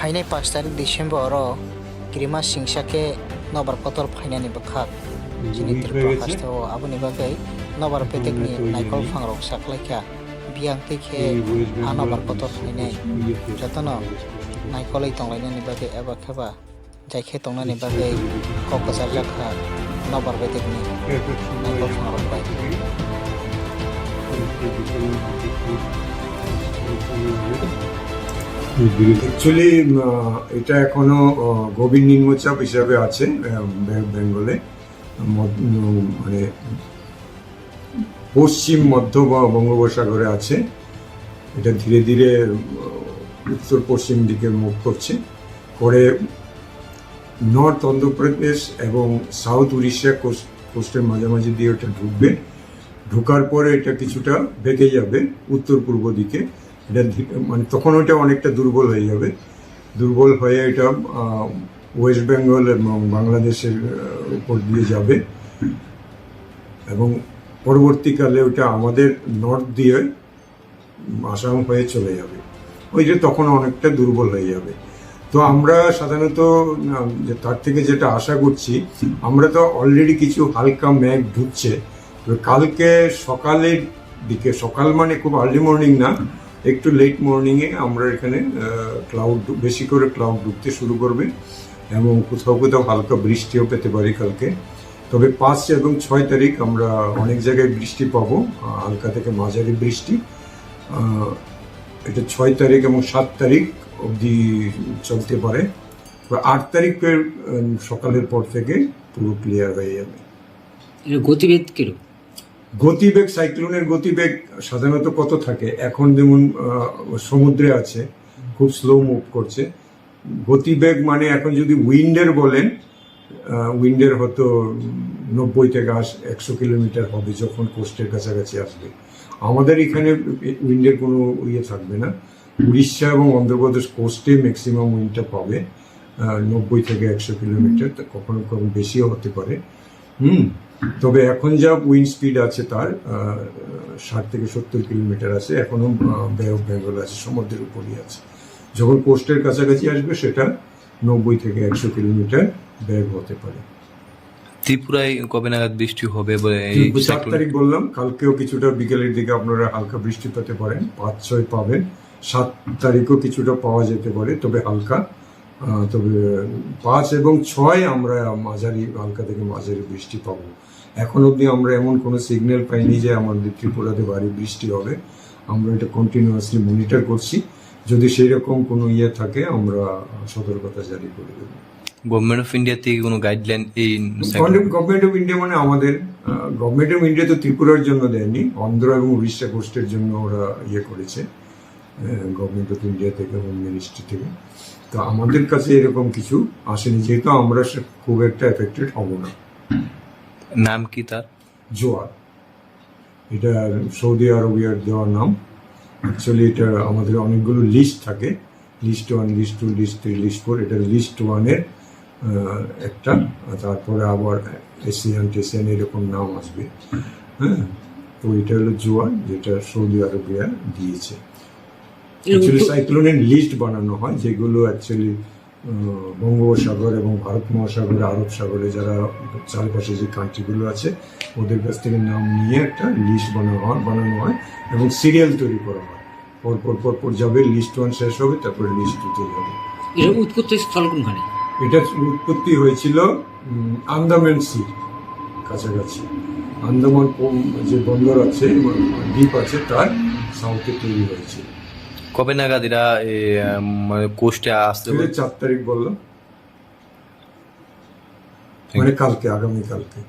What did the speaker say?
Hainai 5 tarik Disember Kirima Singsake Nobar Kotor Fainani Bakak Jini Tripura Hasto Abuni Bagai Nobar Petekni Naikol Fangrok Saklaika Biang Tike Anobar Kotor Fainai Jatono Naikolai Tonglainani Bagai Eba Kaba Jaike Tongnani Bagai Kokosar Jakha Nobar Petekni Naikol Fangrok Bai actually এটা এখনো গভীর নিম্নচাপ হিসাবে আছে বেঙ্গলে, মানে পশ্চিম মধ্য বঙ্গোপসাগরে আছে। এটা ধীরে ধীরে উত্তর পশ্চিম দিকে মুখ করছে, করে নর্থ অন্ধ্রপ্রদেশ এবং সাউথ উড়িষ্যা কোস্টের মাঝামাঝি দিয়ে ওটা ঢুকবে। ঢোকার পরে এটা কিছুটা বেঁকে যাবে উত্তর পূর্ব দিকে। এটা মানে তখন ওইটা অনেকটা দুর্বল হয়ে যাবে। দুর্বল হয়ে এটা ওয়েস্ট বেঙ্গল এবং বাংলাদেশের উপর দিয়ে যাবে এবং পরবর্তীকালে ওটা আমাদের নর্থ দিয়ে আসাম হয়ে চলে যাবে। ওই যে তখন অনেকটা দুর্বল হয়ে যাবে। তো আমরা সাধারণত তার থেকে যেটা আশা করছি, আমরা তো অলরেডি কিছু হালকা মেঘ ঢুকছে। কালকে সকালের দিকে, সকাল মানে খুব আর্লি মর্নিং না, একটু লেট মর্নিংয়ে আমরা এখানে বেশি করে ক্লাউড ঢুকতে শুরু করবে এবং কোথাও কোথাও হালকা বৃষ্টিও পেতে পারি কালকে। তবে 5 এবং 6 তারিখ আমরা অনেক জায়গায় বৃষ্টি পাবো, হালকা থেকে মাঝারি বৃষ্টি। এটা 6 তারিখ এবং 7 তারিখ অবধি চলতে পারে। 8 তারিখের সকালের পর থেকে পুরো ক্লিয়ার হয়ে যাবে। গতিবেগ কিরকম? গতিবেগ, সাইক্লোনের গতিবেগ সাধারণত কত থাকে? এখন যেমন সমুদ্রে আছে, খুব স্লো মুভ করছে। গতিবেগ মানে এখন যদি উইন্ডের বলেন, উইন্ডের হয়তো 90 থেকে 100 কিলোমিটার হবে যখন কোস্টের কাছাকাছি আসবে। আমাদের এখানে উইন্ডের কোনো ইয়ে থাকবে না। উড়িষ্যা এবং অন্ধ্রপ্রদেশ কোস্টে ম্যাক্সিমাম উইন্ডটা পাবে 90 থেকে 100 কিলোমিটার, কখনো কখনো বেশিও হতে পারে। তবে এখন যা উইন্ড স্পিড আছে তার 60 থেকে 70 কিলোমিটার আছে। এখনো বে অফ বেঙ্গল আছে, সমুদ্রের উপরই আছে। যখন কোস্টের কাছাকাছি আসবে সেটা 90 থেকে 100 কিলোমিটার বেগ হতে পারে। ত্রিপুরায় কবে নাগাদ বৃষ্টি হবে বলে 7 তারিখ বললাম। কালকেও কিছুটা বিকেলের দিকে আপনারা হালকা বৃষ্টি পেতে পারেন, 5-6 পাবেন। 7 তারিখও কিছুটা পাওয়া যেতে পারে, তবে হালকা। তবে 5 এবং 6 আমরা মাঝারি, হালকা থেকে মাঝারি বৃষ্টি পাবো। এখন অবধি আমরা এমন কোনো সিগন্যাল পাইনি যে আমাদের ত্রিপুরাতে ভারী বৃষ্টি হবে। আমরা এটা কন্টিনিউয়াসলি মনিটর করছি। যদি সেই রকম কোনো ইয়ে থাকে আমরা সতর্কতা জারি করে দেবো। গভর্নমেন্ট অফ ইন্ডিয়া থেকে কোনো গাইডলাইন এই গভর্নমেন্ট অফ ইন্ডিয়া মানে আমাদের গভর্নমেন্ট অফ ইন্ডিয়া তো ত্রিপুরার জন্য দেয়নি, অন্ধ্র এবং উড়িষ্যা কোস্টের জন্য ওরা ইয়ে করেছে গভর্নমেন্ট অফ ইন্ডিয়া থেকে, হোম মিনিস্ট্রি থেকে। তো আমাদের কাছে এরকম কিছু আসেনি, যেহেতু আমরা খুব একটা এফেক্টেড হব না। নাম কি তার? জোয়ার। এটা সৌদি আরবিয়ার দেওয়ার নাম। অ্যাকচুয়ালি এটা আমাদের অনেকগুলো লিস্ট থাকে, লিস্ট 1, লিস্ট 2, লিস্ট 3, লিস্ট 4। এটা লিস্ট 1-এর একটা, তারপরে আবার এশিয়ান টেশিয়ান এরকম নাম আসবে। হ্যাঁ, তো এটা হলো জোয়ার, যেটা সৌদি আরবিয়া দিয়েছে। অ্যাকচুয়ালি সাইক্লোনের লিস্ট বানানো হয়, যেগুলো অ্যাকচুয়ালি বঙ্গোপসাগর এবং ভারত মহাসাগরে, আরব সাগরে যারা চারপাশে যে কান্ট্রিগুলো আছে ওদের কাছ থেকে নাম নিয়ে একটা লিস্ট বানানো হয় এবং সিরিয়াল তৈরি করা হয়। পরপর যাবে, লিস্ট 1 শেষ হবে, তারপরে লিস্ট 2-তে যাবে। এর উৎপত্তি স্থল কোনখানে? এটা উৎপত্তি হয়েছিল আন্দামান সি কাছাকাছি। আন্দামান যে বন্দর আছে, দ্বীপ আছে, তার সাউথে তৈরি হয়েছিল। কবে নাগাদ এরা কোস্টে আসতে? 4 তারিখ বললাম, মানে কালকে, আগামীকালকে।